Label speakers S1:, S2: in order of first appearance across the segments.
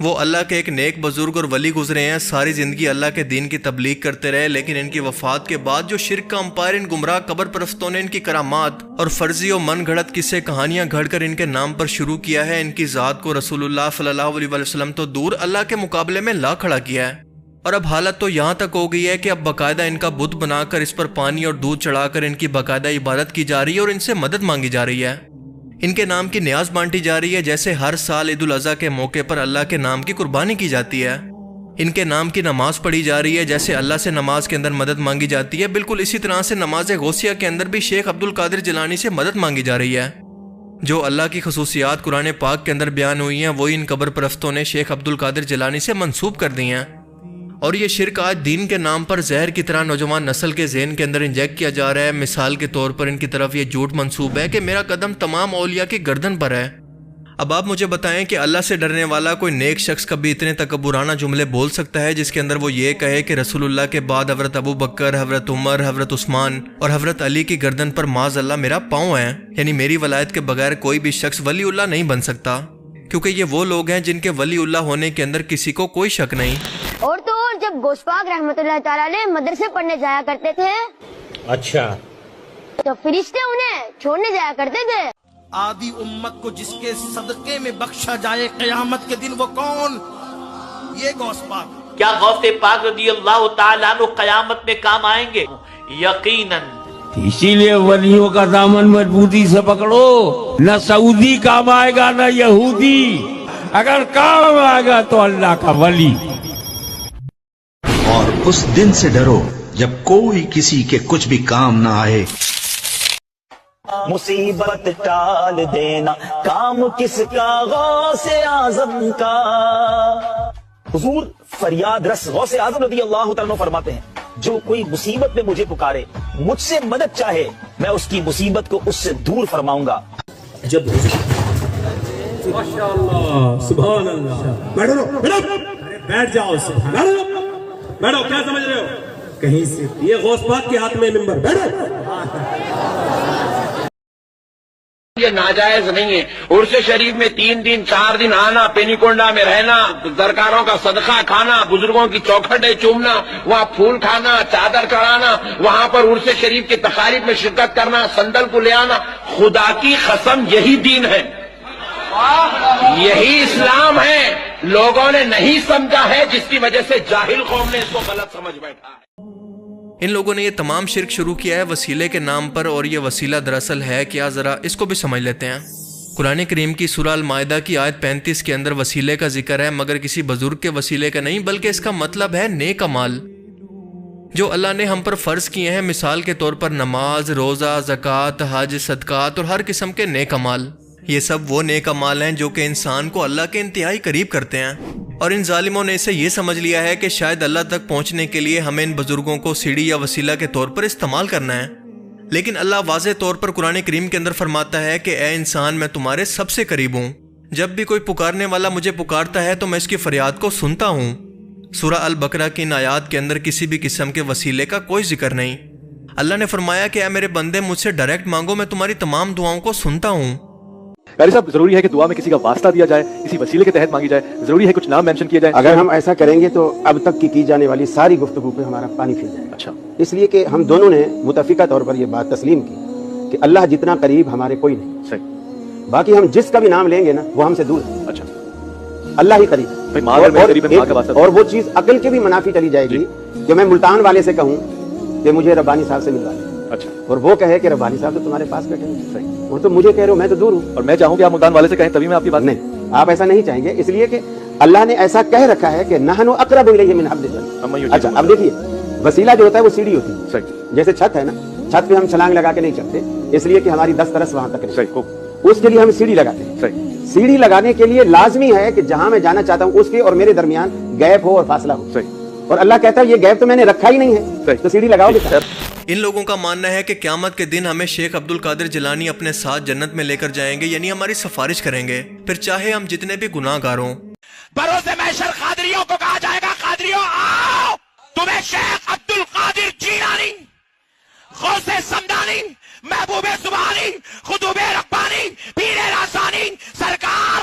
S1: وہ اللہ کے ایک نیک بزرگ اور ولی گزرے ہیں، ساری زندگی اللہ کے دین کی تبلیغ کرتے رہے، لیکن ان کی وفات کے بعد جو شرک کا امپائر ان گمراہ قبر پرستوں نے ان کی کرامات اور فرضی و من گھڑت قصے کہانیاں گھڑ کر ان کے نام پر شروع کیا ہے، ان کی ذات کو رسول اللہ صلی اللہ علیہ وسلم تو دور اللہ کے مقابلے میں لا کھڑا کیا ہے۔ اور اب حالت تو یہاں تک ہو گئی ہے کہ اب باقاعدہ ان کا بت بنا کر اس پر پانی اور دودھ چڑھا کر ان کی باقاعدہ عبادت کی جا رہی ہے اور ان سے مدد مانگی جا رہی ہے، ان کے نام کی نیاز بانٹی جا رہی ہے، جیسے ہر سال عید الاضحیٰ کے موقع پر اللہ کے نام کی قربانی کی جاتی ہے، ان کے نام کی نماز پڑھی جا رہی ہے، جیسے اللہ سے نماز کے اندر مدد مانگی جاتی ہے، بالکل اسی طرح سے نماز غوثیہ کے اندر بھی شیخ عبد القادر جیلانی سے مدد مانگی جا رہی ہے۔ جو اللہ کی خصوصیات قرآن پاک کے اندر بیان ہوئی ہیں وہی ان قبر پرستوں نے شیخ عبد القادر جیلانی سے منسوب کر دی ہیں، اور یہ شرک آج دین کے نام پر زہر کی طرح نوجوان نسل کے ذہن کے اندر انجیکٹ کیا جا رہا ہے۔ مثال کے طور پر ان کی طرف یہ جھوٹ منسوب ہے کہ میرا قدم تمام اولیاء کی گردن پر ہے۔ اب آپ مجھے بتائیں کہ اللہ سے ڈرنے والا کوئی نیک شخص کبھی اتنے تکبرانہ جملے بول سکتا ہے جس کے اندر وہ یہ کہے کہ رسول اللہ کے بعد حضرت ابو بکر، حضرت عمر، حضرت عثمان اور حضرت علی کی گردن پر معاذ اللہ میرا پاؤں ہے، یعنی میری ولایت کے بغیر کوئی بھی شخص ولی اللہ نہیں بن سکتا، کیونکہ یہ وہ لوگ ہیں جن کے ولی اللہ ہونے کے اندر کسی کو کوئی شک نہیں۔
S2: اور تو اور جب غوث پاک رحمۃ اللہ تعالیٰ علیہ مدرسے پڑھنے جایا کرتے تھے، اچھا، تو فرشتے انہیں چھوڑنے جایا کرتے تھے۔
S3: آدھی امت کو جس کے صدقے میں بخشا جائے قیامت کے دن، وہ کون؟ یہ غوث پاک۔
S4: کیا غوث پاک رضی اللہ تعالیٰ عنہ قیامت میں کام آئیں گے؟ یقیناً۔
S5: اسی لیے ولیوں کا دامن مضبوطی سے پکڑو، نہ سعودی کام آئے گا نہ یہودی، اگر کام آئے گا تو اللہ کا ولی۔
S6: اور اس دن سے ڈرو جب کوئی کسی کے کچھ بھی کام نہ آئے۔
S7: مصیبت ٹال دینا کام کس کا غوث اعظم کا۔ حضور فریاد رس غوث اعظم رضی اللہ تعالیٰ عنہ فرماتے ہیں جو کوئی مصیبت میں مجھے پکارے، مجھ سے مدد چاہے، میں اس کی مصیبت کو اس سے دور فرماؤں گا۔ جب
S8: ماشاءاللہ سبحان اللہ، بیٹھ جاؤ، بیٹھو، کیا سمجھ رہے ہو؟ کہیں سے یہ غوث پاک کے ہاتھ میں ممبر، بیٹھو۔
S9: یہ ناجائز نہیں ہے۔ عرس شریف میں 3 دن 4 دن آنا، پینی کونڈا میں رہنا، درکاروں کا صدقہ کھانا، بزرگوں کی چوکھٹیں چومنا، وہاں پھول کھانا، چادر چڑھانا، وہاں پر عرس شریف کی تقاریب میں شرکت کرنا، سندل کو لے آنا، خدا کی قسم یہی دین ہے، یہی اسلام ہے۔ لوگوں نے نہیں سمجھا ہے، جس کی وجہ سے جاہل قوم نے اس کو غلط سمجھ بیٹھا ہے۔
S1: ان لوگوں نے یہ تمام شرک شروع کیا ہے وسیلے کے نام پر، اور یہ وسیلہ دراصل ہے کیا، ذرا اس کو بھی سمجھ لیتے ہیں۔ قرآن کریم کی سورہ المائدہ کی آیت 35 کے اندر وسیلے کا ذکر ہے، مگر کسی بزرگ کے وسیلے کا نہیں، بلکہ اس کا مطلب ہے نیک اعمال جو اللہ نے ہم پر فرض کیے ہیں، مثال کے طور پر نماز، روزہ، زکوٰۃ، حج، صدقات اور ہر قسم کے نیک اعمال۔ یہ سب وہ نیک اعمال ہیں جو کہ انسان کو اللہ کے انتہائی قریب کرتے ہیں، اور ان ظالموں نے اسے یہ سمجھ لیا ہے کہ شاید اللہ تک پہنچنے کے لیے ہمیں ان بزرگوں کو سیڑھی یا وسیلہ کے طور پر استعمال کرنا ہے۔ لیکن اللہ واضح طور پر قرآن کریم کے اندر فرماتا ہے کہ اے انسان، میں تمہارے سب سے قریب ہوں، جب بھی کوئی پکارنے والا مجھے پکارتا ہے تو میں اس کی فریاد کو سنتا ہوں۔ سورہ البقرہ کی ان آیات کے اندر کسی بھی قسم کے وسیلے کا کوئی ذکر نہیں۔ اللہ نے فرمایا کہ اے میرے بندے، مجھ سے ڈائریکٹ مانگو، میں تمہاری تمام دعاؤں کو سنتا ہوں۔
S10: قاری صاحب، ضروری ہے کہ دعا میں کسی کا واسطہ دیا جائے، کسی وسیلے کے تحت مانگی جائے، ضروری ہے کچھ نام مینشن کیا جائے؟
S11: اگر ہم ایسا کریں گے تو اب تک کی جانے والی ساری گفتگو پہ ہمارا پانی پھر جائے گا۔ اچھا، اس لیے کہ ہم دونوں نے متفقہ طور پر یہ بات تسلیم کی کہ اللہ جتنا قریب ہمارے کوئی نہیں۔ صحیح۔ باقی ہم جس کا بھی نام لیں گے نا وہ ہم سے دور ہے۔ اچھا، اللہ ہی قریب، اور وہ چیز عقل کے بھی منافی چلی جائے گی کہ میں ملتان والے سے کہوں کہ مجھے ربانی صاحب سے ملوا دیں، اچھا، اور وہ کہے کہ ربانی صاحب تو تمہارے پاس بیٹھے ہیں، صحیح، اور تم مجھے کہہ رہے ہو میں تو دور ہوں، اور میں چاہوں کہ آپ ملتان والے سے کہیں تبھی میں آپ کی بات نہیں، آپ ایسا نہیں چاہیں گے، اس لیے کہ اللہ نے ایسا کہہ رکھا ہے کہ نحن اقرب الیہ من حبل الورید۔ اچھا، اب دیکھیے وسیلہ جو ہوتا ہے وہ سیڑھی ہوتی ہے، صحیح، جیسے چھت ہے نا، چھت پہ ہم چھلانگ لگا کے نہیں چڑھتے، اس لیے کہ ہماری دسترس وہاں تک رہے، اس کے لیے ہم سیڑھی لگاتے ہیں۔ صحیح، سیڑھی لگانے کے لیے لازمی ہے کہ جہاں میں جانا چاہتا ہوں اس کے اور میرے درمیان گیپ ہو اور فاصلہ ہو۔ صحیح، اور اللہ کہتا ہے یہ گیپ تو میں نے رکھا ہی نہیں ہے، تو سیڑھی لگاؤ گے۔
S1: ان لوگوں کا ماننا ہے کہ قیامت کے دن ہمیں شیخ عبد القادر جیلانی اپنے ساتھ جنت میں لے کر جائیں گے، یعنی ہماری سفارش کریں گے، پھر چاہے ہم جتنے بھی گناہ گار ہوں۔
S3: بروز محشر قادریوں کو کہا جائے گا، قادریوں آؤ، تمہیں شیخ عبد القادر جیلانی، غوث سمدانی، محبوب سبحانی، خطوب ربانی، پیر راسانی، سرکار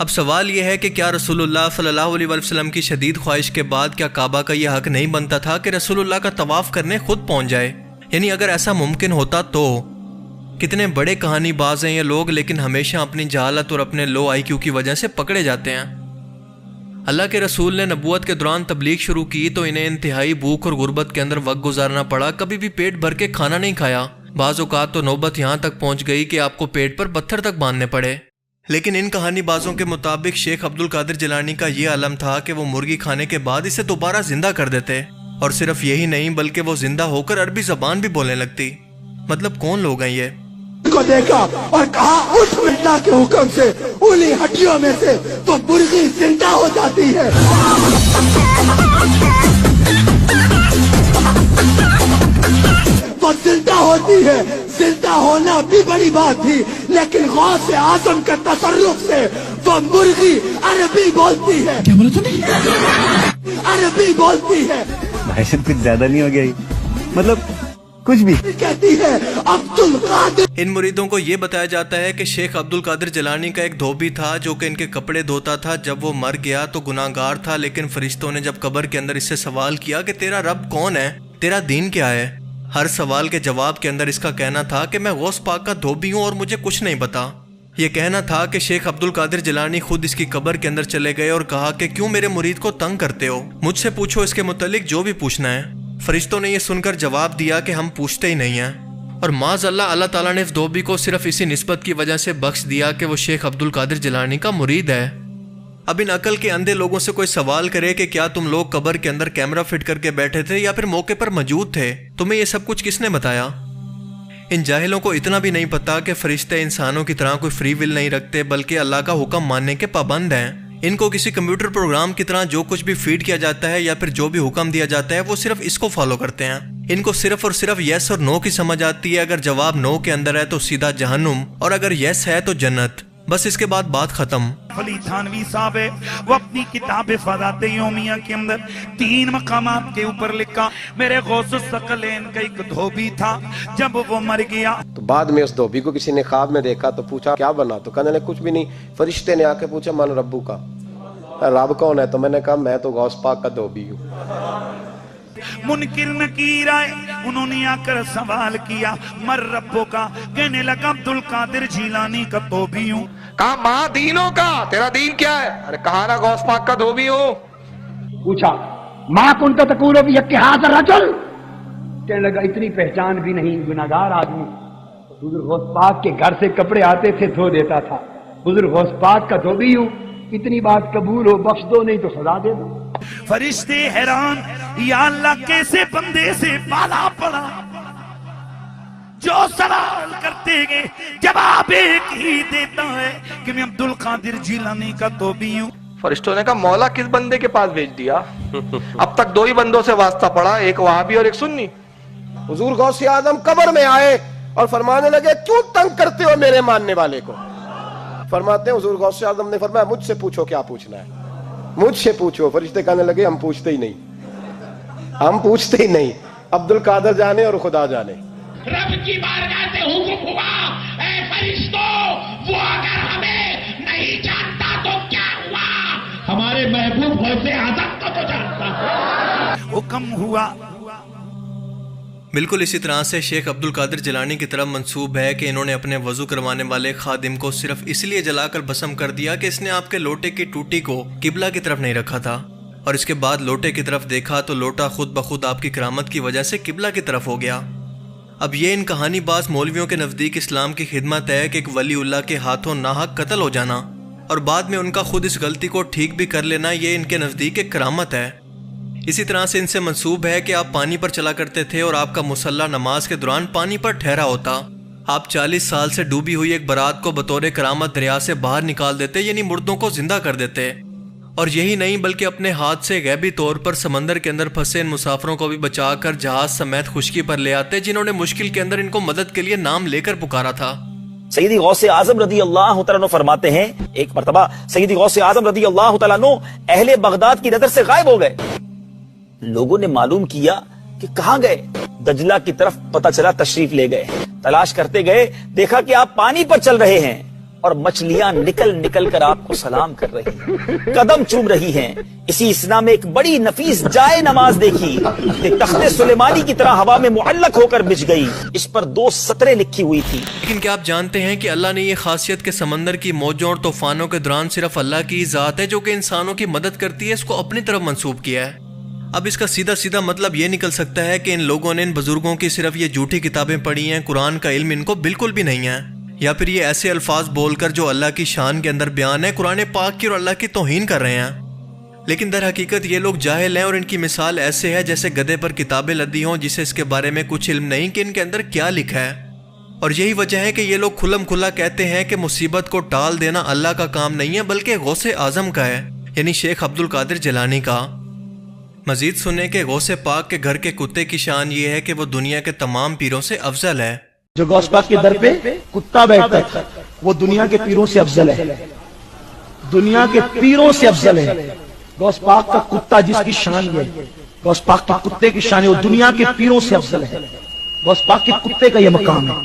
S1: اب سوال یہ ہے کہ کیا رسول اللہ صلی اللہ علیہ وسلم کی شدید خواہش کے بعد کیا کعبہ کا یہ حق نہیں بنتا تھا کہ رسول اللہ کا طواف کرنے خود پہنچ جائے؟ یعنی اگر ایسا ممکن ہوتا تو کتنے بڑے کہانی باز ہیں یہ لوگ، لیکن ہمیشہ اپنی جہالت اور اپنے لو آئی کیو کی وجہ سے پکڑے جاتے ہیں۔ اللہ کے رسول نے نبوت کے دوران تبلیغ شروع کی تو انہیں انتہائی بھوک اور غربت کے اندر وقت گزارنا پڑا، کبھی بھی پیٹ بھر کے کھانا نہیں کھایا۔ بعض اوقات تو نوبت یہاں تک پہنچ گئی کہ آپ کو پیٹ پر پتھر تک باندھنے پڑے۔ لیکن ان کہانی بازوں کے مطابق شیخ عبد القادر جیلانی کا یہ علم تھا کہ وہ مرغی کھانے کے بعد اسے دوبارہ زندہ کر دیتے، اور صرف یہی نہیں بلکہ وہ زندہ ہو کر عربی زبان بھی بولنے لگتی۔ مطلب کون لوگ ہیں یہ؟
S3: کو دیکھا اور کہا اٹھ، اللہ کے حکم سے انہی ہڈیوں میں سے تو مرغی زندہ ہو جاتی ہے۔ وہ زندہ ہوتی ہے، زندہ ہونا بھی بڑی بات تھی، لیکن غوث اعظم کے تصرف سے وہ مرغی عربی بولتی ہے۔ کیا بولا تم نے؟ عربی بولتی ہے۔
S12: بحثت کچھ زیادہ نہیں ہو گیا؟ مطلب کچھ بھی
S3: کہتی ہے عبد القادر۔
S1: ان مریدوں کو یہ بتایا جاتا ہے کہ شیخ عبد القادر جیلانی کا ایک دھوبی تھا جو کہ ان کے کپڑے دھوتا تھا۔ جب وہ مر گیا تو گناہگار تھا، لیکن فرشتوں نے جب قبر کے اندر اس سے سوال کیا کہ تیرا رب کون ہے، تیرا دین کیا ہے، ہر سوال کے جواب کے اندر اس کا کہنا تھا کہ میں غوث پاک کا دھوبی ہوں اور مجھے کچھ نہیں پتا۔ یہ کہنا تھا کہ شیخ عبد القادر جیلانی خود اس کی قبر کے اندر چلے گئے اور کہا کہ کیوں میرے مرید کو تنگ کرتے ہو، مجھ سے پوچھو اس کے متعلق جو بھی پوچھنا ہے۔ فرشتوں نے یہ سن کر جواب دیا کہ ہم پوچھتے ہی نہیں ہیں، اور معاذ اللہ تعالیٰ نے اس دھوبی کو صرف اسی نسبت کی وجہ سے بخش دیا کہ وہ شیخ عبد القادر جیلانی کا مرید ہے۔ اب ان عقل کے اندھے لوگوں سے کوئی سوال کرے کہ کیا تم لوگ قبر کے اندر کیمرہ فٹ کر کے بیٹھے تھے یا پھر موقع پر موجود تھے، تمہیں یہ سب کچھ کس نے بتایا؟ ان جاہلوں کو اتنا بھی نہیں پتا کہ فرشتے انسانوں کی طرح کوئی فری ول نہیں رکھتے بلکہ اللہ کا حکم ماننے کے پابند ہیں۔ ان کو کسی کمپیوٹر پروگرام کی طرح جو کچھ بھی فیڈ کیا جاتا ہے یا پھر جو بھی حکم دیا جاتا ہے وہ صرف اس کو فالو کرتے ہیں۔ ان کو صرف اور صرف یس اور نو کی سمجھ آتی ہے، اگر جواب نو کے اندر ہے تو سیدھا جہنم، اور اگر یس ہے تو جنت، بس اس کے بعد بات ختم۔
S13: علی تھانوی صاحب ہے، وہ اپنی کتاب فضائل یومیہ کے اندر 3 مقامات کے اوپر لکھا میرے غوث الثقلین کا ایک دھوبی تھا، جب وہ مر گیا
S14: تو بعد میں اس دھوبی کو کسی نے خواب میں دیکھا تو پوچھا کیا بنا، تو کہنے لگے کچھ بھی نہیں۔ فرشتے نے آ کے پوچھا من ربو کا، رب کون ہے؟ تو میں نے کہا میں تو غوث پاک کا دھوبی ہوں۔
S13: منکر نکیر آئے، انہوں نے آ کر سوال کیا مر ربو کا، کہنے لگا عبد القادر جیلانی کا دھوبی ہوں۔
S9: کہا ماں دینوں کا، تیرا دین کیا ہے؟ ارے کہا نا غوث پاک کا دھوبی ہوں۔
S15: پوچھا ماں کن تو تقول بھی اتحاد رجل، کہنے لگا اتنی پہچان بھی نہیں، گناہگار آدمی۔ بزرگ غوث پاک کے گھر سے کپڑے آتے تھے دھو دیتا تھا، بزرگ غوث پاک کا دھوبی ہوں، اتنی بات قبول ہو، بخش دو نہیں تو سزا دے دو۔
S13: فرشتے حیران، یا اللہ کیسے بندے سے پالا پڑا، جو سوال کرتے گئے جواب ایک ہی دیتا ہے کہ میں عبد القادر جیلانی کا دھوبی ہوں۔
S9: فرشتوں نے کہا مولا کس بندے کے پاس بھیج دیا؟ اب تک 2 ہی بندوں سے واسطہ پڑا، ایک وہابی اور ایک سنی۔
S14: حضور غوث اعظم قبر میں آئے اور فرمانے لگے کیوں تنگ کرتے ہو میرے ماننے والے کو؟ فرماتے ہیں حضور غوث اعظم نے فرمایا مجھ سے پوچھو کیا پوچھنا ہے، مجھ سے پوچھو۔ فرشتے کہنے لگے ہم پوچھتے ہی نہیں، ہم پوچھتے ہی نہیں، عبد القادر جانے اور خدا جانے۔
S3: رب کی بارگاہ سے حکم ہوا اے فرشتوں، وہ اگر ہمیں نہیں جانتا تو کیا ہوا، ہمارے محبوب غوث اعظم کو تو جانتا ہے۔
S13: حکم ہوا۔
S1: بالکل اسی طرح سے شیخ عبد القادر جیلانی کی طرف منسوب ہے کہ انہوں نے اپنے وضو کروانے والے خادم کو صرف اس لیے جلا کر بھسم کر دیا کہ اس نے آپ کے لوٹے کی ٹوٹی کو قبلہ کی طرف نہیں رکھا تھا، اور اس کے بعد لوٹے کی طرف دیکھا تو لوٹا خود بخود آپ کی کرامت کی وجہ سے قبلہ کی طرف ہو گیا۔ اب یہ ان کہانی باز مولویوں کے نزدیک اسلام کی خدمت ہے کہ ایک ولی اللہ کے ہاتھوں ناحق قتل ہو جانا اور بعد میں ان کا خود اس غلطی کو ٹھیک بھی کر لینا، یہ ان کے نزدیک ایک کرامت ہے۔ اسی طرح سے ان سے منسوب ہے کہ آپ پانی پر چلا کرتے تھے اور آپ کا مصلی نماز کے دوران پانی پر ٹھہرا ہوتا، آپ 40 سال سے ڈوبی ہوئی ایک برات کو بطور کرامت دریا سے باہر نکال دیتے، یعنی مردوں کو زندہ کر دیتے، اور یہی نہیں بلکہ اپنے ہاتھ سے غیبی طور پر سمندر کے اندر پھنسے ان مسافروں کو بھی بچا کر جہاز سمیت خشکی پر لے آتے جنہوں نے مشکل کے اندر ان کو مدد کے لیے نام لے کر پکارا تھا۔
S7: سیدی غوث اعظم رضی اللہ تعالیٰ عنہ فرماتے ہیں ایک مرتبہ سیدی غوث اعظم رضی اللہ تعالیٰ عنہ اہل بغداد کی نظر سے غائب ہو گئے۔ لوگوں نے معلوم کیا کہ کہاں گئے، دجلہ کی طرف پتہ چلا تشریف لے گئے، تلاش کرتے گئے، دیکھا کہ آپ پانی پر چل رہے ہیں، اور مچھلیاں نکل نکل کر آپ کو سلام کر رہی ہیں، قدم چوم رہی ہیں۔ اسی اسلام میں ایک بڑی نفیس جائے نماز دیکھی کہ تخت سلیمانی کی طرح ہوا میں معلق ہو کر بچھ گئی، اس پر 2 سطریں لکھی ہوئی تھی۔
S1: لیکن کیا آپ جانتے ہیں کہ اللہ نے یہ خاصیت کہ سمندر کی موجوں اور طوفانوں کے دوران صرف اللہ کی ذات ہے جو کہ انسانوں کی مدد کرتی ہے، اس کو اپنی طرف منسوب کیا ہے۔ اب اس کا سیدھا سیدھا مطلب یہ نکل سکتا ہے کہ ان لوگوں نے ان بزرگوں کی صرف یہ جھوٹی کتابیں پڑھی ہیں، قرآن کا علم ان کو بالکل بھی نہیں ہے، یا پھر یہ ایسے الفاظ بول کر جو اللہ کی شان کے اندر بیان ہے قرآن پاک کی اور اللہ کی توہین کر رہے ہیں۔ لیکن در حقیقت یہ لوگ جاہل ہیں، اور ان کی مثال ایسے ہے جیسے گدھے پر کتابیں لدی ہوں جسے اس کے بارے میں کچھ علم نہیں کہ ان کے اندر کیا لکھا ہے۔ اور یہی وجہ ہے کہ یہ لوگ کھلم کھلا کہتے ہیں کہ مصیبت کو ٹال دینا اللہ کا کام نہیں ہے بلکہ غوث اعظم کا ہے، یعنی شیخ عبد القادر جیلانی کا۔ مزید سنیں کہ غوث پاک کے گھر کے کتے کی شان یہ ہے کہ وہ دنیا کے تمام پیروں سے افضل ہے۔
S16: جو غوث پاک کے در پہ کتا بیٹھتا ہے وہ دنیا کے پیروں سے افضل ہے، دنیا کے پیروں سے افضل ہے۔ غوث پاک کا کتا جس کی شان یہ ہے، غوث پاک کے کتے کی شان ہے، وہ دنیا کے پیروں سے افضل ہے۔ غوث پاک کے کتے کا یہ مقام ہے۔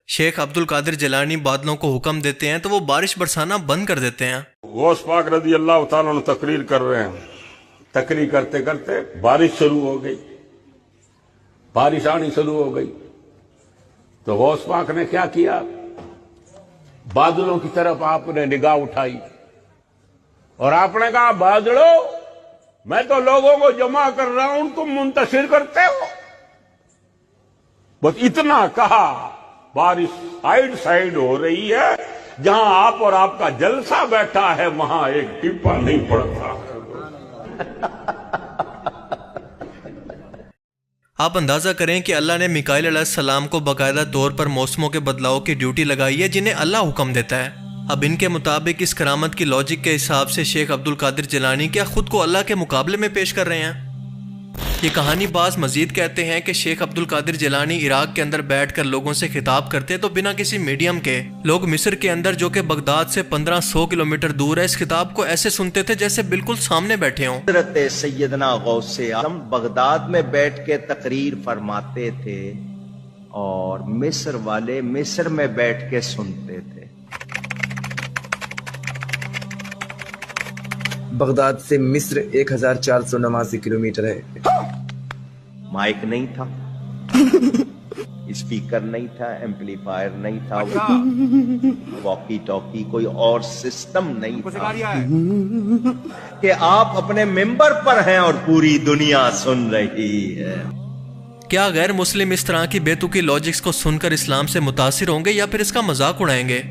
S1: شیخ عبد القادر جیلانی بادلوں کو حکم دیتے ہیں تو وہ بارش برسانا بند کر دیتے ہیں۔
S5: غوث پاک رضی اللہ تعالیٰ عنہ تقریر کر رہے ہیں، تقریر کرتے کرتے بارش شروع ہو گئی، بارش آنی شروع ہو گئی تو غوث پاک نے کیا کیا؟ بادلوں کی طرف آپ نے نگاہ اٹھائی اور آپ نے کہا بادلوں میں تو لوگوں کو جمع کر رہا ہوں، تم منتشر کرتے ہو۔ بس اتنا کہا، بارش سائیڈ ہو رہی ہے، جہاں آپ اور آپ کا جلسہ بیٹھا ہے وہاں ایک ٹپا نہیں پڑتا۔
S1: آپ اندازہ کریں کہ اللہ نے میکائیل علیہ السلام کو باقاعدہ طور پر موسموں کے بدلاؤ کی ڈیوٹی لگائی ہے جنہیں اللہ حکم دیتا ہے۔ اب ان کے مطابق اس کرامت کی لاجک کے حساب سے شیخ عبد القادر جیلانی کیا خود کو اللہ کے مقابلے میں پیش کر رہے ہیں؟ یہ کہانی باز مزید کہتے ہیں کہ شیخ عبد القادر جیلانی عراق کے اندر بیٹھ کر لوگوں سے خطاب کرتے تو بنا کسی میڈیم کے لوگ مصر کے اندر جو کہ بغداد سے 1500 کلومیٹر دور ہے اس خطاب کو ایسے سنتے تھے جیسے بالکل سامنے بیٹھے ہوں۔
S6: حضرت سیدنا غوث اعظم بغداد میں بیٹھ کے تقریر فرماتے تھے اور مصر والے مصر میں بیٹھ کے سنتے تھے۔
S17: بغداد سے مصر 1489 کلومیٹر ہے۔
S6: مائک نہیں تھا، اسپیکر نہیں تھا، ایمپلیفائر نہیں تھا، واکی ٹاکی کوئی اور سسٹم نہیں تھا کہ آپ اپنے ممبر پر ہیں اور پوری دنیا سن رہی ہے۔
S1: کیا غیر مسلم اس طرح کی بے تکی لاجکس کو سن کر اسلام سے متاثر ہوں گے یا پھر اس کا مذاق اڑائیں گے؟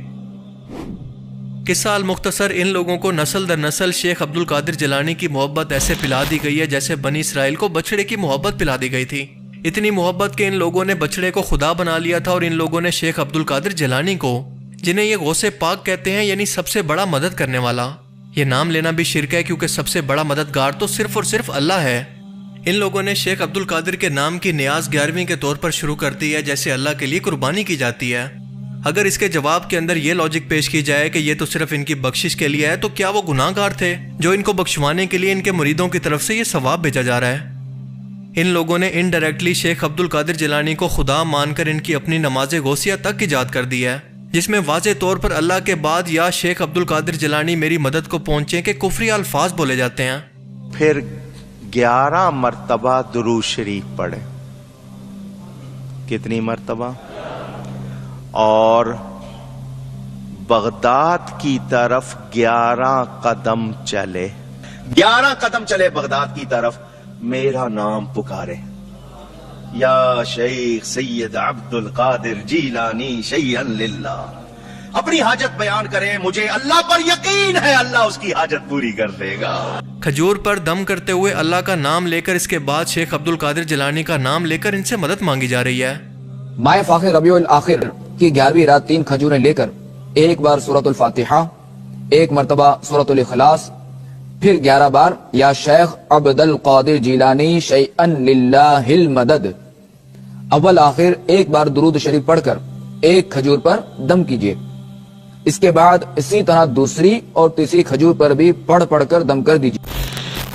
S1: قصہ المختصر ان لوگوں کو نسل در نسل شیخ عبد القادر جیلانی کی محبت ایسے پلا دی گئی ہے جیسے بنی اسرائیل کو بچڑے کی محبت پلا دی گئی تھی۔ اتنی محبت کہ ان لوگوں نے بچڑے کو خدا بنا لیا تھا، اور ان لوگوں نے شیخ عبد القادر جیلانی کو، جنہیں یہ غوث پاک کہتے ہیں یعنی سب سے بڑا مدد کرنے والا، یہ نام لینا بھی شرک ہے کیونکہ سب سے بڑا مددگار تو صرف اور صرف اللہ ہے۔ ان لوگوں نے شیخ عبد القادر کے نام کی نیاز 11ویں کے طور پر شروع کر دی ہے جیسے اللہ کے لیے قربانی کی جاتی ہے۔ اگر اس کے جواب کے اندر یہ لاجک پیش کی جائے کہ یہ تو صرف ان کی بخشش کے لیے ہے تو کیا وہ گناہ گار تھے جو ان کو بخشوانے کے لیے ان کے مریدوں کی طرف سے یہ ثواب بھیجا جا رہا ہے؟ ان لوگوں نے انڈائریکٹلی شیخ عبد القادر جیلانی کو خدا مان کر ان کی اپنی نماز غوثیہ تک ایجاد کر دی ہے، جس میں واضح طور پر اللہ کے بعد یا شیخ عبد القادر جیلانی میری مدد کو پہنچے کہ کفری الفاظ بولے جاتے ہیں۔
S6: پھر 11 مرتبہ درود شریف پڑھے۔ کتنی مرتبہ؟ اور بغداد کی طرف 11 قدم چلے، 11 قدم چلے بغداد کی طرف، میرا نام پکارے، یا شیخ سید عبد القادر جیلانی شیئا للہ، اپنی حاجت بیان کرے، مجھے اللہ پر یقین ہے اللہ اس کی حاجت پوری کر دے گا۔
S1: کھجور پر دم کرتے ہوئے اللہ کا نام لے کر اس کے بعد شیخ عبد القادر جیلانی کا نام لے کر ان سے مدد مانگی جا رہی ہے۔
S18: ماہ فاخر ربیع الاخر کی 11ویں رات 3 کھجوریں لے کر ایک بار سورۃ الفاتحہ، ایک مرتبہ سورۃ الاخلاص، پھر 11 بار یا شیخ عبد القادر جیلانی شیئا للہ المدد، اول آخر ایک بار درود شریف پڑھ کر ایک کھجور پر دم کیجیے۔ اس کے بعد اسی طرح دوسری اور تیسری کھجور پر بھی پڑھ کر دم کر دیجیے۔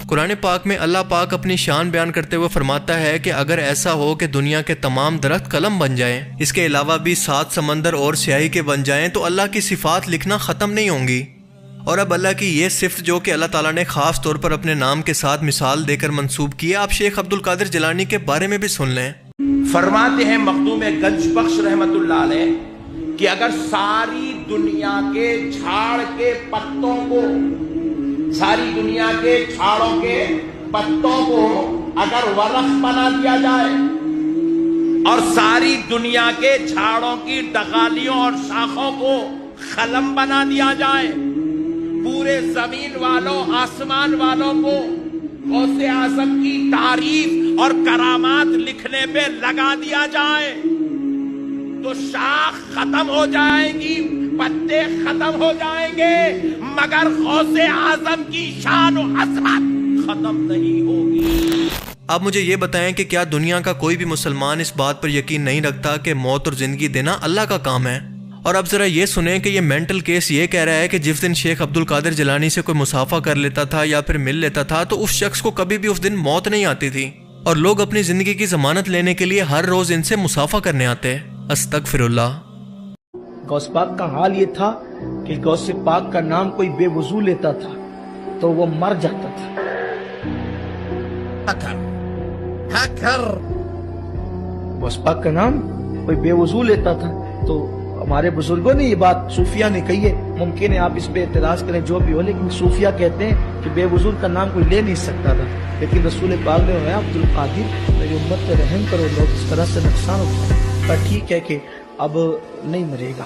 S1: قرآن پاک میں اللہ پاک اپنی شان بیان کرتے ہوئے فرماتا ہے کہ اگر ایسا ہو کہ دنیا کے تمام درخت قلم بن جائیں، اس کے علاوہ بھی 7 سمندر اور سیاہی کے بن جائیں، تو اللہ کی صفات لکھنا ختم نہیں ہوں گی۔ اور اب اللہ کی یہ صفت جو کہ اللہ تعالیٰ نے خاص طور پر اپنے نام کے ساتھ مثال دے کر منسوب کی ہے، آپ شیخ عبد القادر جیلانی کے بارے میں بھی سن لیں۔
S9: فرماتے ہیں مخدوم گنج بخش رحمت اللہ علیہ کہ اگر ساری دنیا کے جھاڑ کے پتوں کو، ساری دنیا کے جھاڑوں کے پتوں کو اگر ورق بنا دیا جائے اور ساری دنیا کے جھاڑوں کی ڈغالیوں اور شاخوں کو قلم بنا دیا جائے، پورے زمین والوں آسمان والوں کو غوث اعظم کی تعریف اور کرامات لکھنے پہ لگا دیا جائے تو شاخ ختم ہو جائیں گی، پتے ختم ہو جائیں گے، مگر غوث اعظم کی شان و عظمت ختم نہیں ہوگی۔
S1: اب مجھے یہ بتائیں کہ کیا دنیا کا کوئی بھی مسلمان اس بات پر یقین نہیں رکھتا کہ موت اور زندگی دینا اللہ کا کام ہے؟ اور اب ذرا یہ سنیں کہ یہ مینٹل کیس یہ کہہ رہا ہے کہ جس دن شیخ عبد القادر جیلانی سے کوئی مصافحہ کر لیتا تھا یا پھر مل لیتا تھا تو اس شخص کو کبھی بھی اس دن موت نہیں آتی تھی، اور لوگ اپنی زندگی کی ضمانت لینے کے لیے ہر روز ان سے مصافحہ کرنے آتے۔ استغفر اللہ۔
S16: غوث پاک کا حال یہ تھا کہ غوث پاک کا نام کوئی بے وضو لیتا تھا تو وہ مر جاتا تھا۔ غوث پاک کا نام کوئی بے وضو لیتا تھا تو ہمارے بزرگوں نے یہ بات صوفیہ نے کہی ہے، ممکن ہے آپ اس پہ اعتراض کریں جو بھی ہو، لیکن صوفیہ کہتے ہیں کہ بے وضو کا نام کوئی لے نہیں سکتا تھا، لیکن رسول پاک نے فرمایا عبد القادر میری امت پہ رحم کرو، لوگ اس طرح سے نقصان اٹھائیں، پر ٹھیک ہے کہ اب نہیں مرے گا۔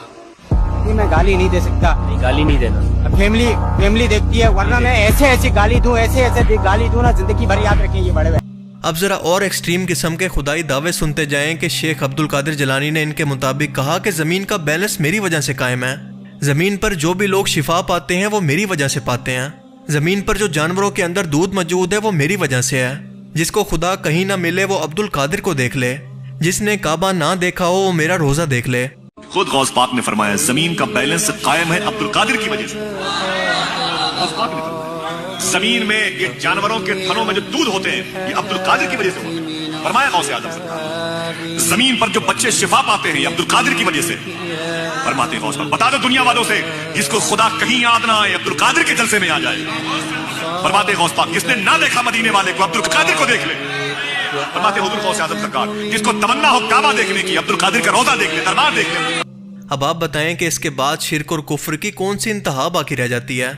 S19: میں گالی نہیں دے سکتا، گالی نہیں دینا، فیملی دیکھتی ہے، ورنہ میں ایسے گالی دوں، ایسے گالی دوں نا، زندگی بھر یاد رکھیں یہ بڑے ہوئے۔
S1: اب ذرا اور ایکسٹریم قسم کے خدائی دعوے سنتے جائیں کہ شیخ عبد القادر جیلانی نے ان کے مطابق کہا کہ زمین کا بیلنس میری وجہ سے قائم ہے، زمین پر جو بھی لوگ شفا پاتے ہیں وہ میری وجہ سے پاتے ہیں، زمین پر جو جانوروں کے اندر دودھ موجود ہے وہ میری وجہ سے ہے، جس کو خدا کہیں نہ ملے وہ عبد القادر کو دیکھ لے، جس نے کعبہ نہ دیکھا ہو وہ میرا روزہ دیکھ لے۔
S2: خود غوث پاک نے فرمایا زمین کا بیلنس قائم ہے عبد القادر کی وجہ سے۔ زمین میں یہ جانوروں کے تھنوں میں جو دودھ ہوتے ہیں یہ عبد القادر کی وجہ سے ہوتے ہیں، فرمایا غوث اعظم سرکار۔ زمین پر جو بچے شفا پاتے ہیں یہ عبد القادر کی وجہ سے، فرماتے ہیں غوث پاک۔ بتا دو دنیا والوں سے جس کو خدا کہیں یاد نہ آئے عبد القادر کے جلسے میں آ جائے، فرماتے ہیں غوث پاک جس نے نہ دیکھا مدینے والے کو عبد القادر کو دیکھ لے، فرماتے ہیں حضور غوث اعظم سرکار جس کو تمنا ہو کعبہ دیکھنے کی عبد القادر کا روزہ دیکھ لے، دربار دیکھ لے۔
S1: اب آپ بتائیں کہ اس کے بعد شرک اور کفر کی کون سی انتہا باقی رہ جاتی ہے؟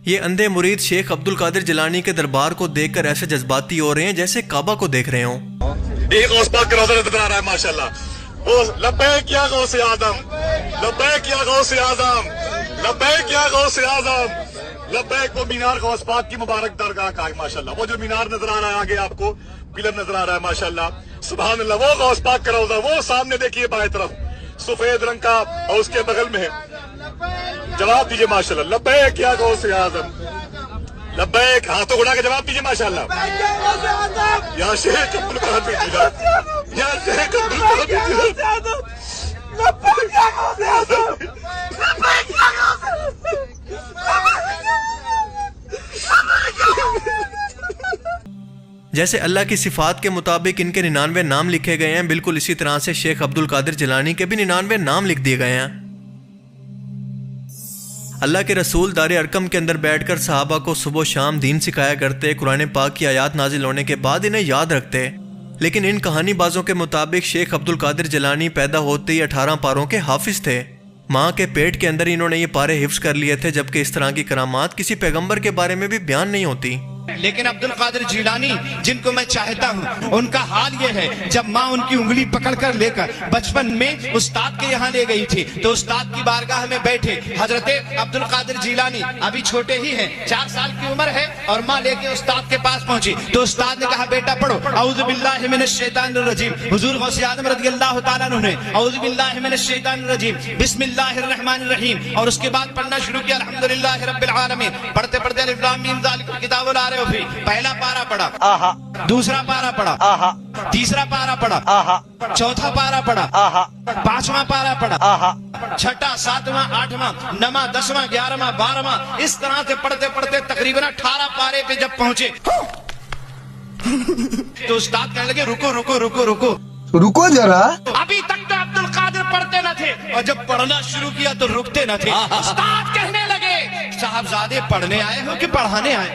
S1: یہ اندھے مرید شیخ عبد القادر جیلانی کے دربار کو دیکھ کر ایسے جذباتی ہو رہے ہیں جیسے کعبہ کو دیکھ رہے ہوں۔
S2: ایک غوث پاک کا روزہ نظر آ رہا ہے ماشاءاللہ، وہ لبیک یا غوث اعظم، لبیک یا غوث اعظم، لبیک یا غوث اعظم، لبیک۔ وہ مینار غوث پاک کی مبارک درگاہ کا ہے ماشاءاللہ، وہ جو مینار نظر آ رہا ہے آگے آپ کو پلر نظر آ رہا ہے ماشاءاللہ، سبحان اللہ۔ وہ غوث پاک کا روزہ، وہ سامنے دیکھیے بائیں طرف سفید رنگ کا اور اس کے بغل میں ہے، جواب دیجیے ماشاءاللہ، لبیک یا غوث اعظم، لبیک۔ ہاتھوں اڑا کے جواب دیجیے ماشاءاللہ، یا شیخ عبد القادر جیلانی، یا شیخ عبد القادر جیلانی، لبیک یا غوث اعظم، لبیک یا غوث
S1: جیسے اللہ کی صفات کے مطابق ان کے 99 نام لکھے گئے ہیں، بالکل اسی طرح سے شیخ عبد القادر جیلانی کے بھی 99 نام لکھ دیے گئے ہیں۔ اللہ کے رسول دار ارقم کے اندر بیٹھ کر صحابہ کو صبح و شام دین سکھایا کرتے، قرآن پاک کی آیات نازل ہونے کے بعد انہیں یاد رکھتے، لیکن ان کہانی بازوں کے مطابق شیخ عبد القادر جیلانی پیدا ہوتے ہی 18 پاروں کے حافظ تھے، ماں کے پیٹ کے اندر انہوں نے یہ پارے حفظ کر لیے تھے، جبکہ اس طرح کی کرامات کسی پیغمبر کے بارے میں بھی بیان نہیں ہوتی۔
S20: لیکن عبد القادر جیلانی جن کو میں چاہتا ہوں ان کا حال یہ ہے، جب ماں ان کی انگلی پکڑ کر لے کر بچپن میں استاد کے یہاں لے گئی تھی تو استاد کی بارگاہ میں بیٹھے حضرت عبد القادر جیلانی ابھی چھوٹے ہی ہیں، 4 سال کی عمر ہے، اور ماں لے کے استاد کے پاس پہنچی تو استاد نے کہا بیٹا پڑھو اعوذ باللہ من الشیطان الرجیم۔ حضور غوث اعظم رضی اللہ تعالیٰ عنہ نے اعوذ باللہ من الشیطان الرجیم بسم اللہ الرحمن الرحیم، اور اس کے بعد پڑھنا شروع کیا الحمدللہ رب العالمین، پڑھتے پڑھتے الف لام میم ذالک الکتاب لا ریب فیہ، پہلا پارا پڑھا، دوسرا پارا پڑھا، تیسرا پارا پڑھا، چوتھا پارا پڑھا، 5واں پارا پڑھا، چھٹا، ساتواں، آٹھواں، نواں، 10واں، 11واں، 12واں، اس طرح سے پڑھتے پڑھتے تقریباً 18 پارے پہ جب پہنچے تو استاد کہنے لگے رکو رکو رکو رکو
S14: رکو ذرا.
S20: ابھی تک تو عبد القادر پڑھتے نہ تھے اور جب پڑھنا شروع کیا تو رکتے نہ تھے. استاد کہنے لگے صاحبزادے پڑھنے آئے ہو کہ پڑھانے آئے؟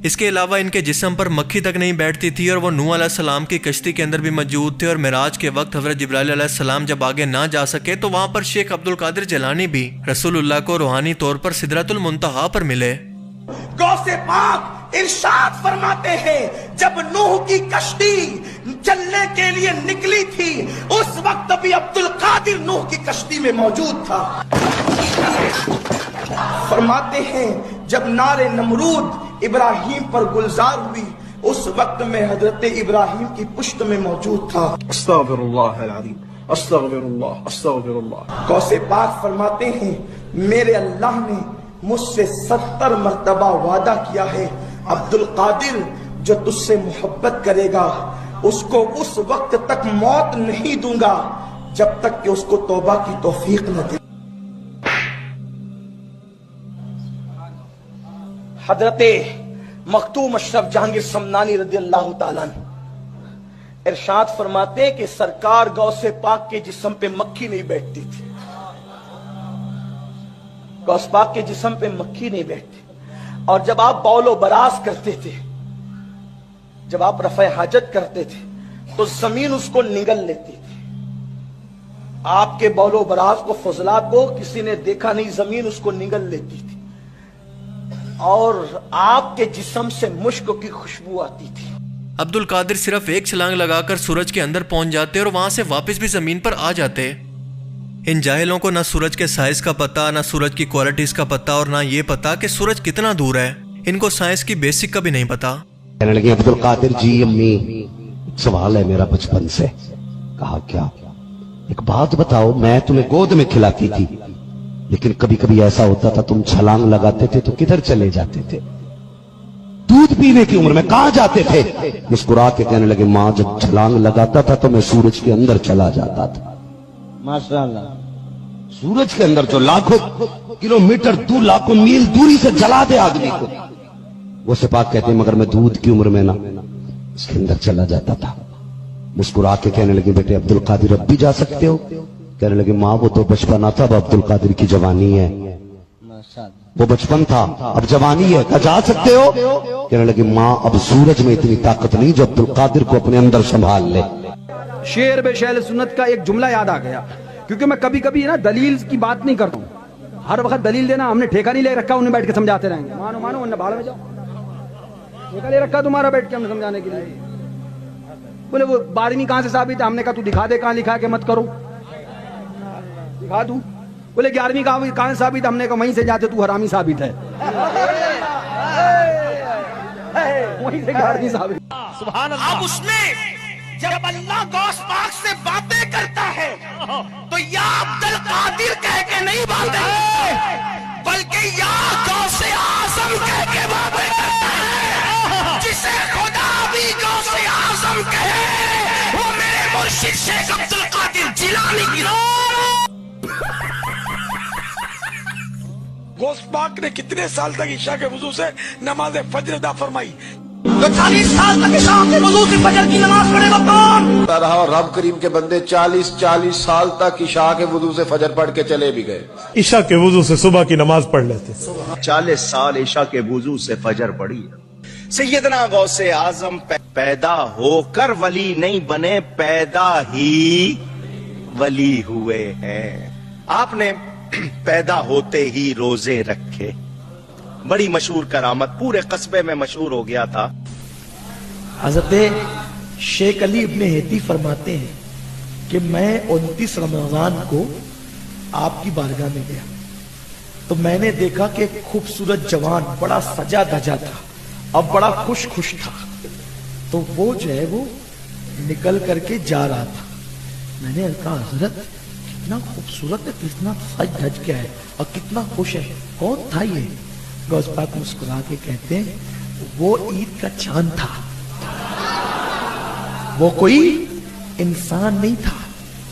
S1: اس کے علاوہ ان کے جسم پر مکھی تک نہیں بیٹھتی تھی اور وہ نوح علیہ السلام کی کشتی کے اندر بھی موجود تھے. اور معراج کے وقت حضرت جبرائیل علیہ السلام جب آگے نہ جا سکے تو وہاں پر شیخ عبد القادر جیلانی بھی رسول اللہ کو روحانی طور پر سدرۃ المنتہا پر ملے.
S20: غوث پاک ارشاد فرماتے ہیں جب نوح کی کشتی چلنے کے لیے نکلی تھی اس وقت بھی عبد القادر نوح کی کشتی میں موجود تھا. فرماتے ہیں جب نار نمرود ابراہیم پر گلزار ہوئی اس وقت میں حضرت ابراہیم کی پشت میں موجود تھا.
S14: استغفر اللہ العظیم، استغفر اللہ، استغفر اللہ.
S20: غوث پاک فرماتے ہیں میرے اللہ نے مجھ سے 70 مرتبہ وعدہ کیا ہے عبد القادر جو تجھ سے محبت کرے گا اس کو اس وقت تک موت نہیں دوں گا جب تک کہ اس کو توبہ کی توفیق نہ دے. حضرت مختوم اشرف جہانگیر سمنانی رضی اللہ تعالیٰ ارشاد فرماتے کہ سرکار غوث پاک کے جسم پہ مکھی نہیں بیٹھتی تھی. غوث پاک کے جسم پہ مکھی نہیں بیٹھتی اور جب آپ بول و براز کرتے تھے، جب آپ رفع حاجت کرتے تھے تو زمین اس کو نگل لیتی تھی. آپ کے بول و براز کو فضلات کو کسی نے دیکھا نہیں، زمین اس کو نگل لیتی تھی اور آپ کے جسم سے مشک کی خوشبو آتی تھی.
S1: عبد القادر صرف ایک چھلانگ لگا کر سورج کے اندر پہنچ جاتے اور وہاں سے واپس بھی زمین پر آ جاتے. ان جاہلوں کو نہ سورج کے سائز کا پتہ، نہ سورج کی کوالٹیز کا پتہ اور نہ یہ پتہ کہ سورج کتنا دور ہے. ان کو سائنس کی بیسک کا بھی نہیں پتا.
S21: کہنے لگے عبد القادر جی امی سوال ہے میرا بچپن سے. کہا کیا؟ ایک بات بتاؤ، میں تمہیں گود میں کھلاتی تھی لیکن کبھی کبھی ایسا ہوتا تھا تم چھلانگ لگاتے تھے تو کدھر چلے جاتے تھے؟ دودھ پینے کی عمر میں کہاں جاتے تھے؟ مسکرا کے کہنے لگے ماں جب چھلانگ لگاتا تھا تو میں سورج کے اندر چلا جاتا تھا.
S14: ماشاءاللہ.
S21: سورج کے اندر جو لاکھوں کلومیٹر دور، لاکھوں میل دوری سے جلا دے آدمی کو. وہ سپاک کہتے ہیں مگر میں دودھ کی عمر میں نا اس کے اندر چلا جاتا تھا. مسکرا کے کہنے لگے بیٹے عبد القادر اب بھی جا سکتے ہو؟ کہنے لگے ماں وہ تو بچپنا تھا، اب عبد القادر کی جوانی ہے. وہ بچپن تھا اب جوانی ہے، کہا جا سکتے ہو؟ کہنے لگے ماں اب سورج میں اتنی طاقت نہیں جو عبد القادر کو اپنے اندر سنبھال لے.
S15: شعر بے شعر سنت کا ایک جملہ یاد آ گیا کیونکہ میں کبھی کبھی نا دلیل کی بات نہیں کرتا ہوں. ہر وقت دلیل دینا ہم نے ٹھیکہ نہیں لے رکھا، انہیں بیٹھ کے سمجھاتے رہیں گے. مانو مانو ورنہ بھاڑ میں جاؤ. ٹھیکہ لے رکھا تمہارا بیٹھ کے ہم نے سمجھانے کے لیے. بولے وہ 12ویں کہاں سے ثابت ہے؟ ہم نے کہا تو دکھا دے کہاں لکھا کہ مت کرو. دکھا دوں. بولے 11ویں کہاں سے ثابت؟ ہم نے کہا وہیں سے جاتے تو حرامی ثابت ہے. وہیں سے 11ویں ثابت.
S3: سبحان اللہ. اب اس میں جب اللہ غوث پاک سے باتیں کرتا ہے تو یا عبد القادر کہہ کے نہیں باتیں بلکہ یا غوث اعظم کہہ کے باتیں کرتا ہے. جسے خدا بھی غوث اعظم کہے وہ میرے مرشد شیخ عبد القادر جیلانی کی.
S13: غوث پاک نے کتنے سال تک عشاء کے وضو سے نماز فجر ادا فرمائی؟
S3: تو 40 سال تک عشاء کے وضو سے فجر کی نماز پڑھے گا کون؟
S14: رہا رب کریم کے بندے 40 سال تک عشاء کے وضو سے فجر پڑھ کے چلے بھی گئے.
S4: عشاء کے وضو سے صبح کی نماز پڑھ لیتے.
S6: 40 سال عشاء کے وضو سے فجر پڑھی. سیدنا غوث اعظم پیدا ہو کر ولی نہیں بنے، پیدا ہی ولی ہوئے ہیں. آپ نے پیدا ہوتے ہی روزے رکھے. بڑی مشہور کرامت، پورے قصبے میں مشہور ہو گیا تھا.
S16: حضرت شیخ علی ابن ہیتی فرماتے ہیں کہ میں 29 رمضان کو آپ کی بارگاہ میں گیا تو میں نے دیکھا کہ ایک خوبصورت جوان بڑا سجا دھجا تھا اب بڑا خوش تھا. تو وہ جو ہے وہ نکل کر کے جا رہا تھا. میں نے کہا حضرت کتنا خوبصورت ہے، کتنا سج دھج کے ہے اور کتنا خوش ہے، کون تھا یہ؟ غوث پاک مسکرا کے کہتے ہیں وہ عید کا چاند تھا، وہ کوئی انسان نہیں تھا،